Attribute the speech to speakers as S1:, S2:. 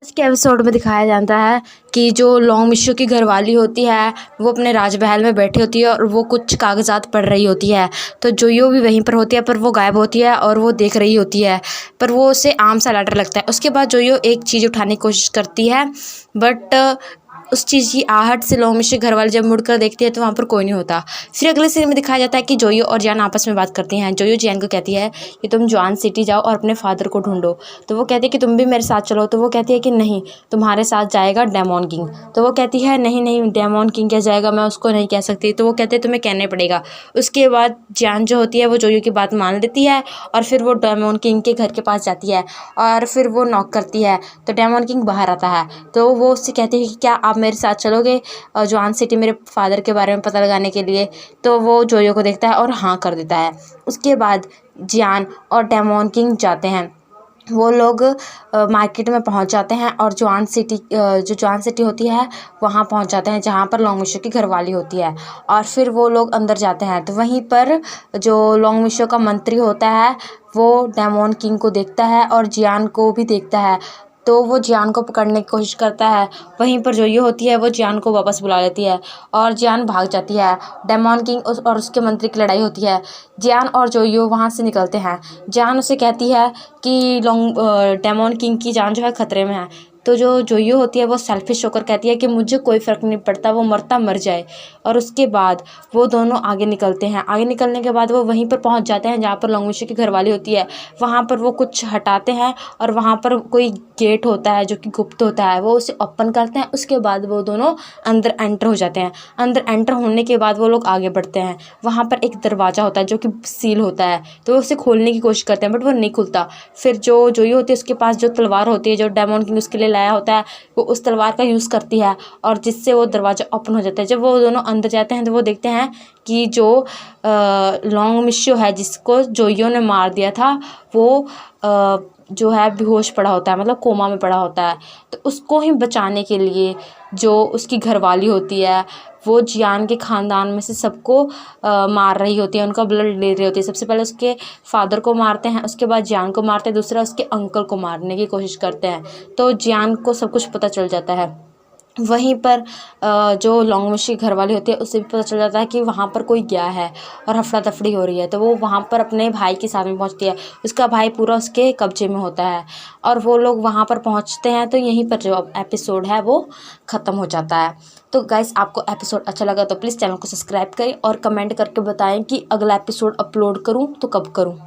S1: आज के एपिसोड में दिखाया जाता है कि जो लॉन्ग मिशो की घरवाली होती है वो अपने राजमहल में बैठी होती है और वो कुछ कागजात पढ़ रही होती है। तो जोयो भी वहीं पर होती है पर वो गायब होती है और वो देख रही होती है, पर वो उसे आम सा लेटर लगता है। उसके बाद जोयो एक चीज़ उठाने की कोशिश करती है, बट उस चीज़ की आहट से लॉन्ग मिशो की घरवाली जब मुड़कर देखती है तो वहाँ पर कोई नहीं होता। फिर अगले सीन में दिखाया जाता है कि जोयो और जियान आपस में बात करती हैं। जोयो जियान को कहती है कि तुम जॉन सिटी जाओ और अपने फादर को ढूंढो। तो वो कहती है कि तुम भी मेरे साथ चलो। तो वो कहती है कि नहीं, तुम्हारे साथ जाएगा डेमोन किंग। तो वो कहती है नहीं नहीं, डेमोन किंग क्या जाएगा, मैं उसको नहीं कह सकती। तो वो कहते हैं तुम्हें कहना पड़ेगा। उसके बाद जियान जो होती है वो जोयो की बात मान लेती है और फिर वो डेमोन किंग के घर के पास जाती है और फिर वो नॉक करती है। तो डेमोन किंग बाहर आता है। तो वो उससे कहती है कि क्या आप मेरे साथ चलोगे जॉन सिटी मेरे फादर के बारे में पता लगाने के लिए। तो वो जोयो को देखता है और हाँ कर देता है। उसके बाद जियान और डेमोन किंग जाते हैं। वो लोग मार्केट में पहुंच जाते हैं और जो जॉन सिटी होती है वहाँ पहुंच जाते हैं जहाँ पर लॉन्ग मिशो की घरवाली होती है। और फिर वो लोग अंदर जाते हैं तो वहीं पर जो लॉन्ग मिशो का मंत्री होता है वो डेमोन किंग को देखता है और जियान को भी देखता है। तो वो जियान को पकड़ने की कोशिश करता है। वहीं पर जो ये होती है वो जियान को वापस बुला लेती है और जियान भाग जाती है। डेमोन किंग और उसके मंत्री की लड़ाई होती है। जियान और जोयो वहाँ से निकलते हैं। जियान उसे कहती है कि डेमोन किंग की जान जो है खतरे में है। तो जो जोयो होती है वो सेल्फिश होकर कहती है कि मुझे कोई फ़र्क नहीं पड़ता, वो मरता मर जाए। और उसके बाद वो दोनों आगे निकलते हैं। आगे निकलने के बाद वो वहीं पर पहुंच जाते हैं जहाँ पर लॉन्ग मिशो की घरवाली होती है। वहाँ पर वो कुछ हटाते हैं और वहाँ पर कोई गेट होता है जो कि गुप्त होता है, वो उसे ओपन करते हैं। उसके बाद वो दोनों अंदर एंटर हो जाते हैं। अंदर एंटर होने के बाद वो लोग आगे बढ़ते हैं। वहाँ पर एक दरवाज़ा होता है जो कि सील होता है, तो वो उसे खोलने की कोशिश करते हैं बट वो नहीं खुलता। फिर जो जोयो होती है उसके पास जो तलवार होती है जो डेमोन किंग उसके लिए लाया होता है, वो उस तलवार का यूज़ करती है और जिससे वो दरवाज़ा ओपन हो जाता है। जब वो दोनों अंदर जाते हैं तो वो देखते हैं कि जो लॉन्ग मिशो है जिसको जोयो ने मार दिया था वो जो है बेहोश पड़ा होता है, मतलब कोमा में पड़ा होता है। तो उसको ही बचाने के लिए जो उसकी घरवाली होती है वो जियान के ख़ानदान में से सबको मार रही होती है, उनका ब्लड ले रही होती है। सबसे पहले उसके फादर को मारते हैं, उसके बाद जियान को मारते हैं, दूसरा उसके अंकल को मारने की कोशिश करते हैं। तो जियान को सब कुछ पता चल जाता है। वहीं पर जो लॉन्ग मिशो की घरवाली होती है उससे भी पता चल जाता है कि वहाँ पर कोई गया है और हफड़ा तफड़ी हो रही है। तो वो वहाँ पर अपने भाई के साथ में पहुँचती है। उसका भाई पूरा उसके कब्जे में होता है और वो लोग वहाँ पर पहुँचते हैं। तो यहीं पर जो एपिसोड है वो ख़त्म हो जाता है। तो गाइस, आपको एपिसोड अच्छा लगा तो प्लीज़ चैनल को सब्सक्राइब करें और कमेंट करके बताएं कि अगला एपिसोड अपलोड करूँ तो कब करूँ।